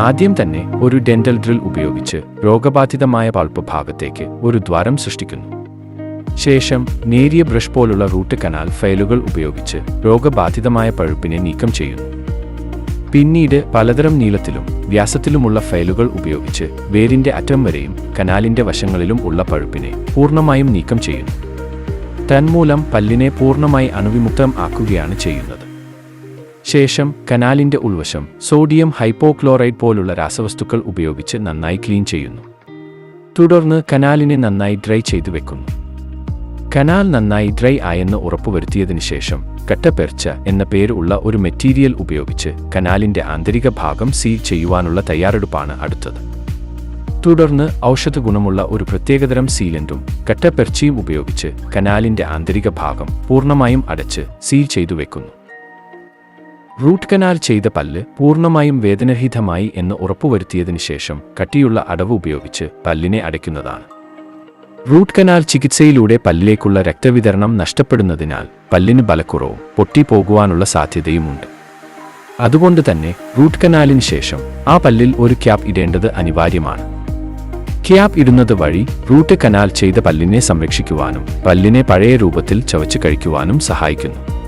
ആദ്യം തന്നെ ഒരു ഡെന്റൽ ഡ്രിൽ ഉപയോഗിച്ച് രോഗബാധിതമായ പൾപ്പ് ഭാഗത്തേക്ക് ഒരു ദ്വാരം സൃഷ്ടിക്കുന്നു. ശേഷം നേരിയ ബ്രഷ് പോലുള്ള റൂട്ട് കനാൽ ഫയലുകൾ ഉപയോഗിച്ച് രോഗബാധിതമായ പഴുപ്പിനെ നീക്കം ചെയ്യുന്നു. പിന്നീട് പലതരം നീളത്തിലും വ്യാസത്തിലുമുള്ള ഫയലുകൾ ഉപയോഗിച്ച് വേരിന്റെ അറ്റം വരെയും കനാലിന്റെ വശങ്ങളിലും ഉള്ള പഴുപ്പിനെ പൂർണ്ണമായും നീക്കം ചെയ്യുന്നു. തന്മൂലം പല്ലിനെ പൂർണ്ണമായി അണുവിമുക്തം ആക്കുകയാണ് ചെയ്യുന്നത്. ശേഷം കനാലിന്റെ ഉൾവശം സോഡിയം ഹൈപ്പോക്ലോറൈഡ് പോലുള്ള രാസവസ്തുക്കൾ ഉപയോഗിച്ച് നന്നായി ക്ലീൻ ചെയ്യുന്നു. തുടർന്ന് കനാലിനെ നന്നായി ഡ്രൈ ചെയ്തു വെക്കുന്നു. കനാൽ നന്നായി ഡ്രൈ ആയെന്ന് ഉറപ്പുവരുത്തിയതിനു ശേഷം കട്ടപെർച്ച എന്ന പേര് ഉള്ള ഒരു മെറ്റീരിയൽ ഉപയോഗിച്ച് കനാലിന്റെ ആന്തരിക ഭാഗം സീൽ ചെയ്യുവാനുള്ള തയ്യാറെടുപ്പാണ് അടുത്തത്. തുടർന്ന് ഔഷധ ഗുണമുള്ള ഒരു പ്രത്യേകതരം സീലന്റും കട്ടപെർച്ചയും ഉപയോഗിച്ച് കനാലിന്റെ ആന്തരിക ഭാഗം പൂർണ്ണമായും അടച്ച് സീൽ ചെയ്തു വെക്കുന്നു. റൂട്ട് കനാൽ ചെയ്ത പല്ല് പൂർണ്ണമായും വേദനരഹിതമായി എന്ന് ഉറപ്പുവരുത്തിയതിനു ശേഷം കട്ടിയുള്ള അടവ് ഉപയോഗിച്ച് പല്ലിനെ അടയ്ക്കുന്നതാണ്. റൂട്ട് കനാൽ ചികിത്സയിലൂടെ പല്ലിലേക്കുള്ള രക്തവിതരണം നഷ്ടപ്പെടുന്നതിനാൽ പല്ലിന് ബലക്കുറവും പൊട്ടിപ്പോകുവാനുള്ള സാധ്യതയുമുണ്ട്. അതുകൊണ്ട് തന്നെ റൂട്ട് കനാലിന് ശേഷം ആ പല്ലിൽ ഒരു ക്യാപ്പ് ഇടേണ്ടത് അനിവാര്യമാണ്. ക്യാപ്പ് ഇടുന്നത് വഴി റൂട്ട് കനാൽ ചെയ്ത പല്ലിനെ സംരക്ഷിക്കുവാനും പല്ലിനെ പഴയ രൂപത്തിൽ ചവച്ച് കഴിക്കുവാനും സഹായിക്കുന്നു.